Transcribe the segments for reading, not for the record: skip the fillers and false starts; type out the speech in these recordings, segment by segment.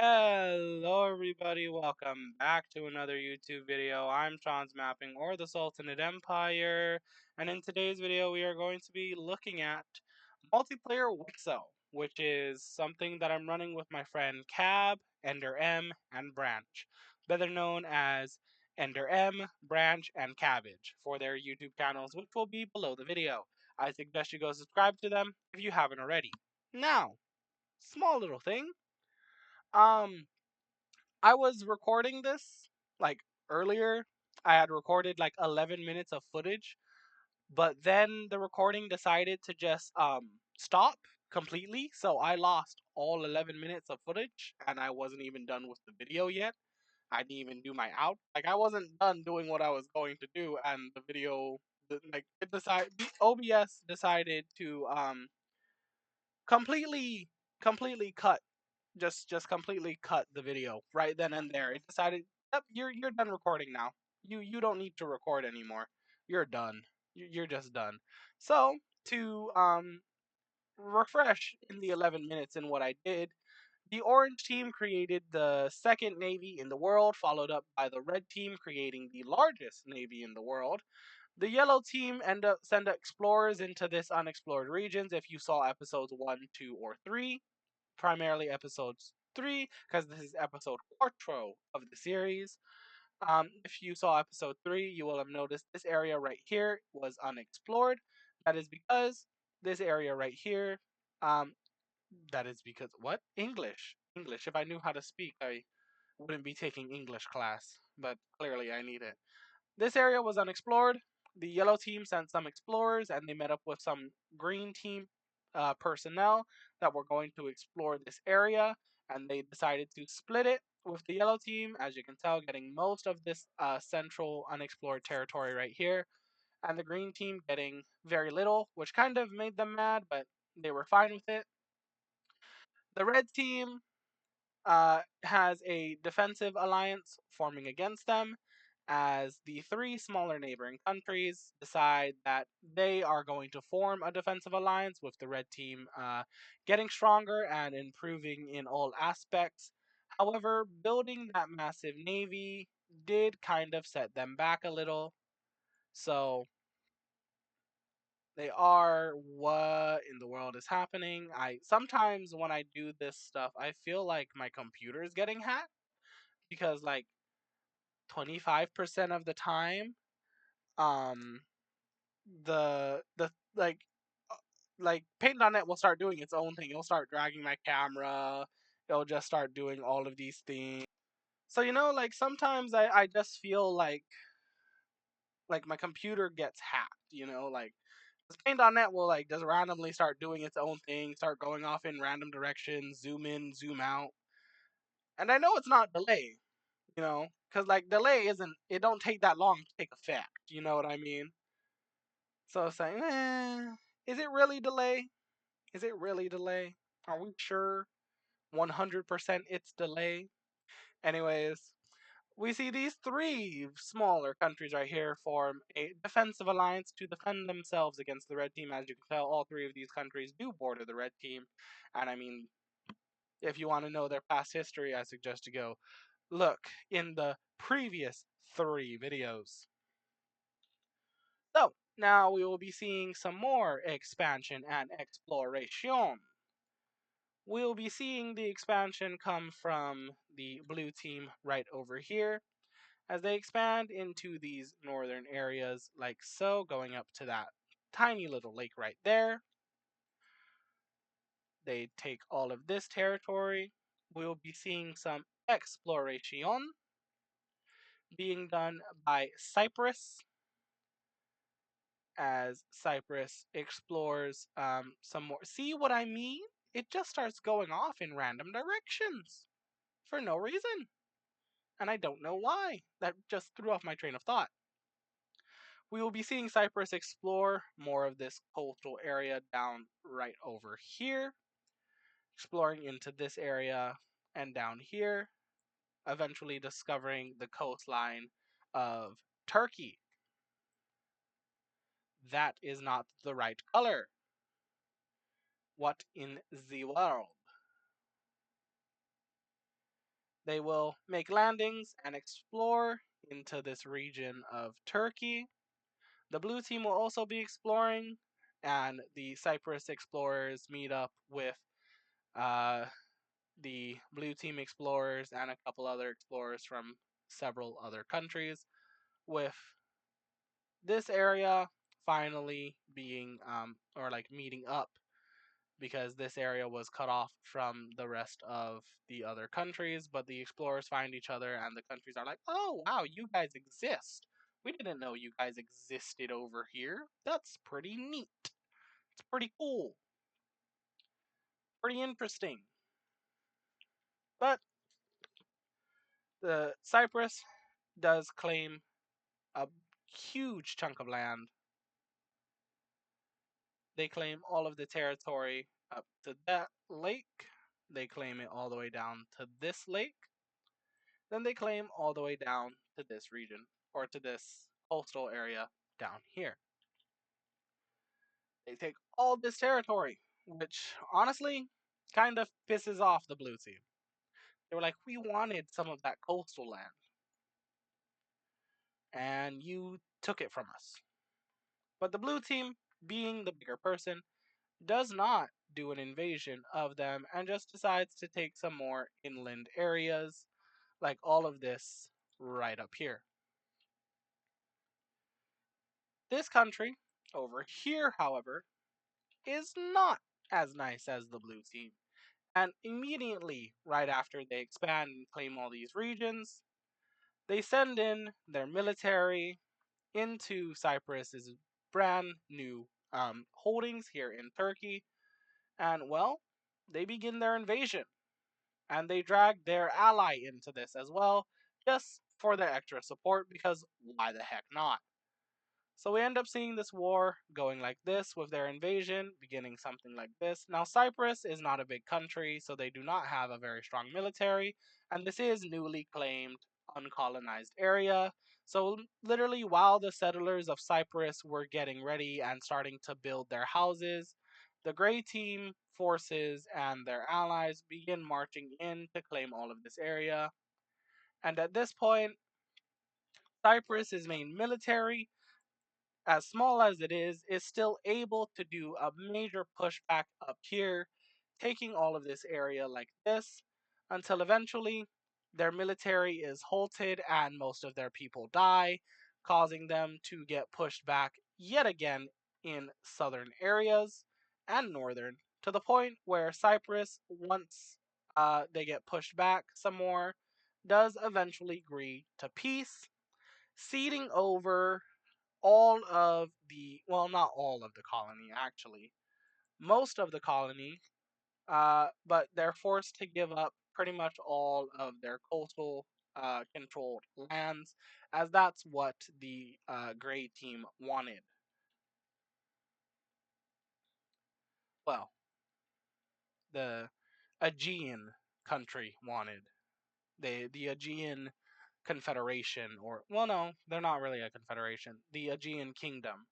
Hello everybody, welcome back to another YouTube video. I'm Sean's Mapping or the Sultanate Empire, and in today's video we are going to be looking at multiplayer WICSO, which is something that I'm running with my friend Cab, Ender M, and Branch, better known as Ender M, Branch, and Cabbage for their YouTube channels, which will be below the video. I suggest you go subscribe to them if you haven't already. Now, small little thing. Um, I was recording this like earlier. I had recorded like 11 minutes of footage, but then the recording decided to just stop completely. So I lost all 11 minutes of footage and I wasn't even done with the video yet. I didn't even do my out. Like I wasn't done doing what I was going to do and the video like it decided OBS decided to completely completely cut just completely cut the video right then and there. It decided, yep, you're done recording now. You don't need to record anymore. You're done. You're just done. So to refresh in the 11 minutes in what I did, the orange team created the second navy in the world, followed up by the red team creating the largest navy in the world. The yellow team send explorers into this unexplored regions. If you saw episodes 1, 2, or 3, primarily episodes 3, because this is episode 4 of the series. If you saw episode 3, you will have noticed this area right here was unexplored. That is because this area right here, um, that is because, what? English. English. If I knew how to speak, I wouldn't be taking English class, but clearly I need it. This area was unexplored. The yellow team sent some explorers and they met up with some green team personnel that were going to explore this area, and they decided to split it with the yellow team, as you can tell, getting most of this central unexplored territory right here, and the green team getting very little, which kind of made them mad, but they were fine with it. The red team has a defensive alliance forming against them, as the three smaller neighboring countries decide that they are going to form a defensive alliance, with the red team getting stronger and improving in all aspects. However, building that massive navy did kind of set them back a little. So they are, what in the world is happening? I sometimes when I do this stuff, I feel like my computer is getting hacked because like 25% of the time, um, the uh, like Paint.net will start doing its own thing. It'll start dragging my camera. It'll just start doing all of these things. So like sometimes I just feel like my computer gets hacked. Like 'cause Paint.net will like just randomly start doing its own thing, start going off in random directions, zoom in, zoom out, and I know it's not delay. Because like delay isn't, it don't take that long to take effect. You know what I mean? So it's like, is it really delay? Is it really delay? Are we sure 100% it's delay? Anyways, we see these three smaller countries right here form a defensive alliance to defend themselves against the red team. As you can tell, all three of these countries do border the red team. And I mean, if you want to know their past history, I suggest you go look in the previous 3 videos. So, now we will be seeing some more expansion and exploration. We'll be seeing the expansion come from the blue team right over here, as they expand into these northern areas like so, going up to that tiny little lake right there. They take all of this territory. We'll be seeing some exploration being done by Cyprus, as Cyprus explores some more. See what I mean? It just starts going off in random directions for no reason. And I don't know why. That just threw off my train of thought. We will be seeing Cyprus explore more of this coastal area down right over here, exploring into this area and down here, eventually discovering the coastline of Turkey. That is not the right color. What in the world? They will make landings and explore into this region of Turkey. The blue team will also be exploring, and the Cyprus explorers meet up with uh, the blue team explorers and a couple other explorers from several other countries, with this area finally being or like meeting up because this area was cut off from the rest of the other countries. But the explorers find each other, and the countries are like, oh, wow, you guys exist. We didn't know you guys existed over here. That's pretty neat. It's pretty cool. Pretty interesting. But the Cyprus does claim a huge chunk of land. They claim all of the territory up to that lake. They claim it all the way down to this lake. Then they claim all the way down to this region, or to this coastal area down here. They take all this territory, which honestly kind of pisses off the blue team. They were like, we wanted some of that coastal land, and you took it from us. But the blue team, being the bigger person, does not do an invasion of them and just decides to take some more inland areas, like all of this right up here. This country over here, however, is not as nice as the blue team. And immediately, right after they expand and claim all these regions, they send in their military into Cyprus's brand new holdings here in Turkey. And well, they begin their invasion. And they drag their ally into this as well, just for the extra support, because why the heck not? So we end up seeing this war going like this, with their invasion beginning something like this. Now, Cyprus is not a big country, so they do not have a very strong military, and this is newly claimed uncolonized area. So literally, while the settlers of Cyprus were getting ready and starting to build their houses, the Grey Team forces and their allies begin marching in to claim all of this area. And at this point, Cyprus's main military, as small as it is still able to do a major pushback up here, taking all of this area like this, until eventually their military is halted and most of their people die, causing them to get pushed back yet again in southern areas and northern, to the point where Cyprus, once they get pushed back some more, does eventually agree to peace, ceding over all of the, well, not all of the colony actually, most of the colony, but they're forced to give up pretty much all of their coastal controlled lands, as that's what the Grey Team wanted. Well, the Aegean country wanted. The Aegean Confederation, or, well, no, they're not really a confederation. The Aegean Kingdom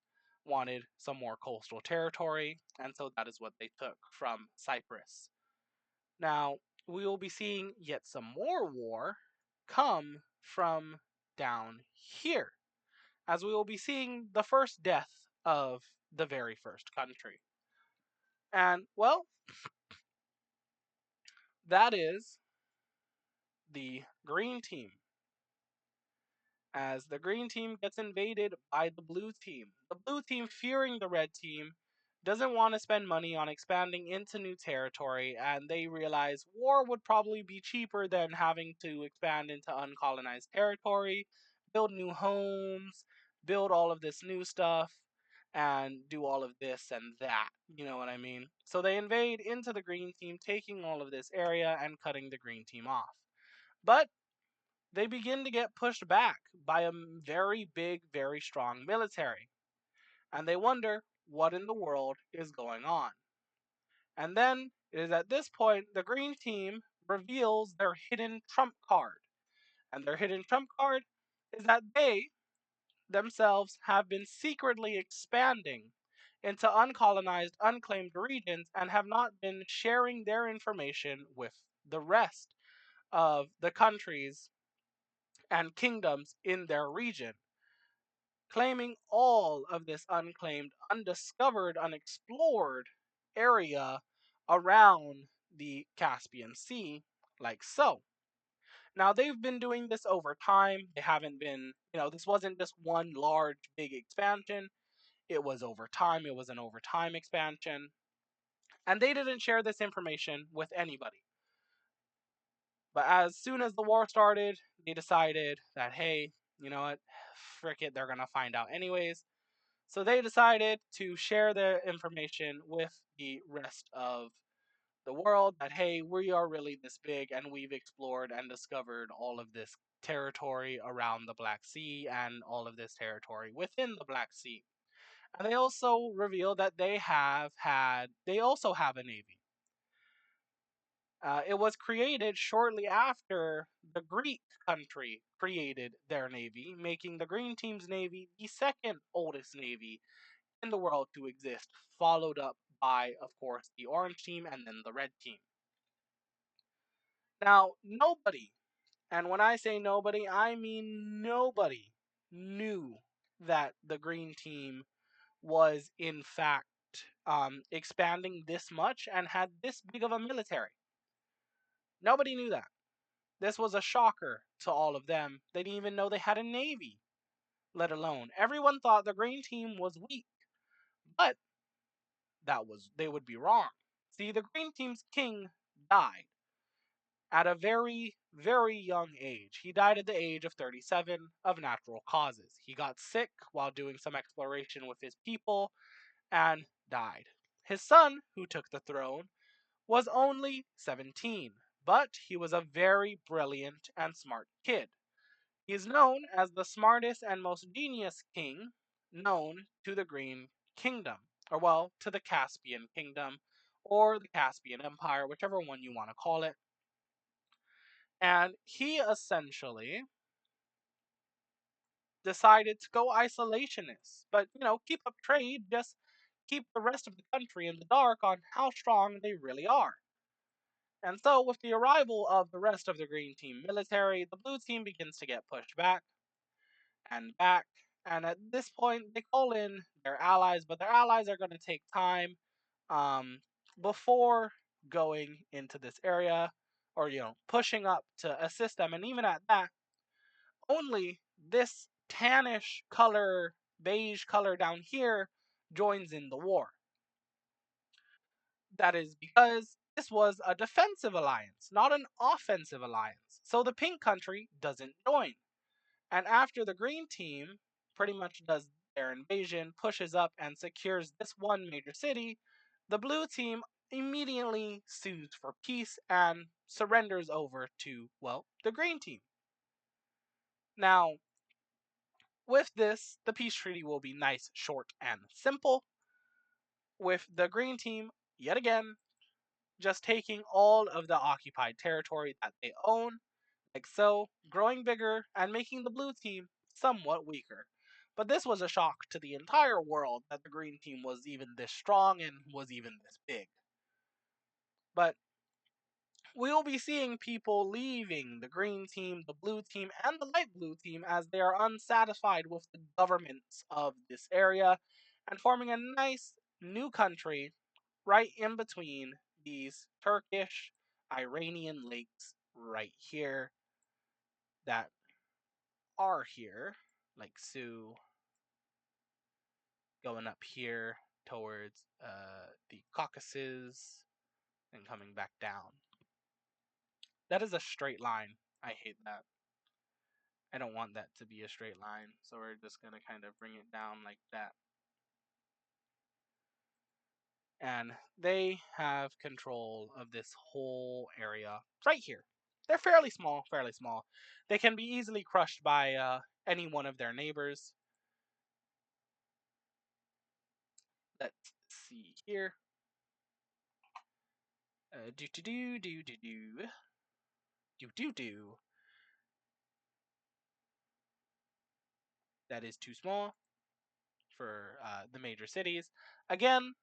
wanted some more coastal territory, and so that is what they took from Cyprus. Now, we will be seeing yet some more war come from down here, as we will be seeing the first death of the very first country. And, well, that is the green team, as the green team gets invaded by the blue team. The blue team, fearing the red team, doesn't want to spend money on expanding into new territory, and they realize war would probably be cheaper than having to expand into uncolonized territory, build new homes, build all of this new stuff, and do all of this and that. You know what I mean? So they invade into the green team, taking all of this area and cutting the green team off. But they begin to get pushed back by a very big, very strong military. And they wonder what in the world is going on. And then it is at this point the green team reveals their hidden trump card. And their hidden trump card is that they themselves have been secretly expanding into uncolonized, unclaimed regions and have not been sharing their information with the rest. of the countries and kingdoms in their region, claiming all of this unclaimed, undiscovered, unexplored area around the Caspian Sea, like so. Now, they've been doing this over time. They haven't been, this wasn't just one large, big expansion. It was over time. It was an over time expansion. And they didn't share this information with anybody. But as soon as the war started, they decided that, hey, you know what? Frick it, they're going to find out anyways. So they decided to share their information with the rest of the world that, hey, we are really this big and we've explored and discovered all of this territory around the Black Sea and all of this territory within the Black Sea. And they also revealed that they also have a navy. It was created shortly after the Greek country created their navy, making the Green Team's navy the second oldest navy in the world to exist, followed up by, of course, the Orange Team and then the Red Team. Now, nobody, and when I say nobody, I mean nobody, knew that the Green Team was, in fact, expanding this much and had this big of a military. Nobody knew that. This was a shocker to all of them. They didn't even know they had a navy, let alone. Everyone thought the Green Team was weak, but they would be wrong. See, the Green Team's king died at a very, very young age. He died at the age of 37 of natural causes. He got sick while doing some exploration with his people and died. His son, who took the throne, was only 17, but he was a very brilliant and smart kid. He is known as the smartest and most genius king known to the Green Kingdom, or well, to the Caspian Kingdom, or the Caspian Empire, whichever one you want to call it. And he essentially decided to go isolationist, but keep up trade, just keep the rest of the country in the dark on how strong they really are. And so, with the arrival of the rest of the Green Team military, the Blue Team begins to get pushed back and back. And at this point, they call in their allies, but their allies are going to take time um, before going into this area or, pushing up to assist them. And even at that, only this tannish color, beige color down here joins in the war. That is because this was a defensive alliance, not an offensive alliance. So the pink country doesn't join. And after the green team pretty much does their invasion, pushes up, and secures this one major city, the blue team immediately sues for peace and surrenders over to, well, the green team. Now, with this, the peace treaty will be nice, short, and simple, with the green team, yet again, just taking all of the occupied territory that they own, like so, growing bigger and making the blue team somewhat weaker. But this was a shock to the entire world that the green team was even this strong and was even this big. But we will be seeing people leaving the green team, the blue team, and the light blue team as they are unsatisfied with the governments of this area and forming a nice new country right in between these Turkish Iranian lakes right here that are here, like so, going up here towards the Caucasus and coming back down. That is a straight line. I hate that. I don't want that to be a straight line, so we're just going to kind of bring it down like that. And they have control of this whole area right here. They're fairly small, fairly small. They can be easily crushed by any one of their neighbors. Let's see here. Do do do do do do do do do. That is too small for the major cities. Again,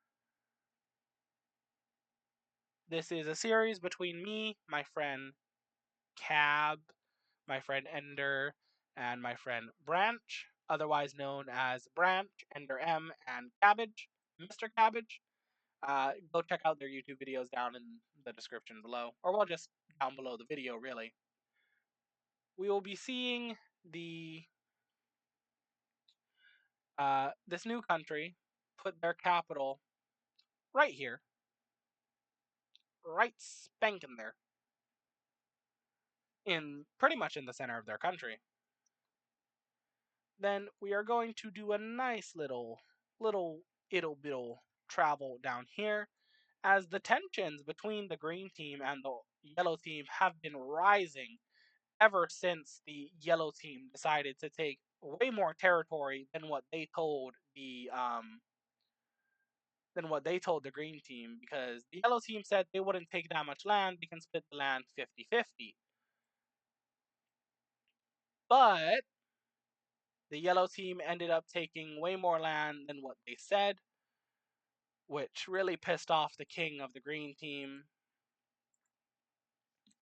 this is a series between me, my friend Cab, my friend Ender, and my friend Branch, otherwise known as Branch, Ender M, and Cabbage, Mr. Cabbage. Go check out their YouTube videos down in the description below, or well, just down below the video, really. We will be seeing this new country put their capital right here, right spanking there, in pretty much in the center of their country. Then we are going to do a nice little ittle bittle travel down here, as the tensions between the green team and the yellow team have been rising ever since the yellow team decided to take way more territory than what they told the green team, because the yellow team said they wouldn't take that much land, they can split the land 50-50. But the yellow team ended up taking way more land than what they said, which really pissed off the king of the green team.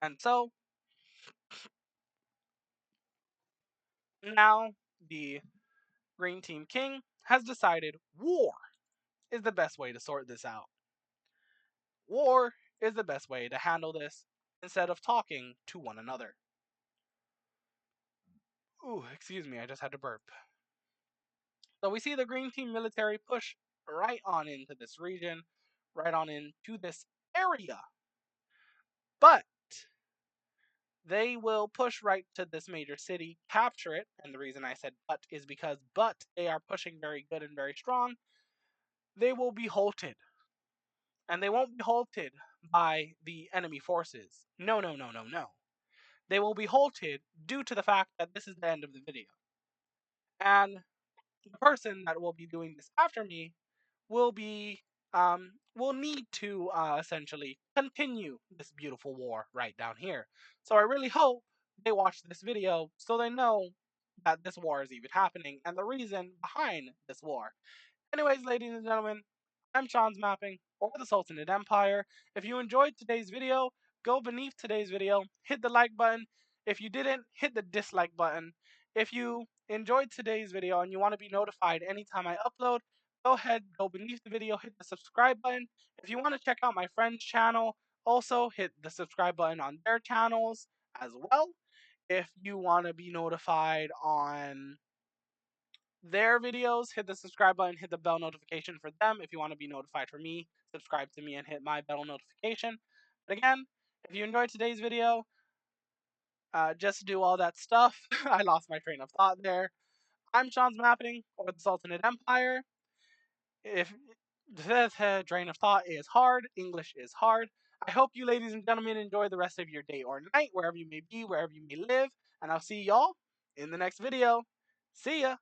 And so now the green team king has decided war is the best way to sort this out. War is the best way to handle this instead of talking to one another. Ooh, excuse me, I just had to burp. So we see the green team military push right on into this region, right on into this area. But they will push right to this major city, capture it, and the reason I said but is because they are pushing very good and very strong. They will be halted. And they won't be halted by the enemy forces. No, no, no, no, no. They will be halted due to the fact that this is the end of the video. And the person that will be doing this after me will need to essentially continue this beautiful war right down here. So I really hope they watch this video so they know that this war is even happening and the reason behind this war. Anyways, ladies and gentlemen, I'm Sean's Mapping, or the Sultanate Empire. If you enjoyed today's video, go beneath today's video, hit the like button. If you didn't, hit the dislike button. If you enjoyed today's video and you want to be notified anytime I upload, go ahead, go beneath the video, hit the subscribe button. If you want to check out my friend's channel, also hit the subscribe button on their channels as well. If you want to be notified on their videos, hit the subscribe button, hit the bell notification for them. If you want to be notified for me, subscribe to me and hit my bell notification. But again, if you enjoyed today's video, just do all that stuff. I lost my train of thought there. I'm Sean's Mapping, or the Sultanate Empire. If the train of thought is hard, English is hard. I hope you ladies and gentlemen enjoy the rest of your day or night, wherever you may be, wherever you may live, and I'll see y'all in the next video. See ya!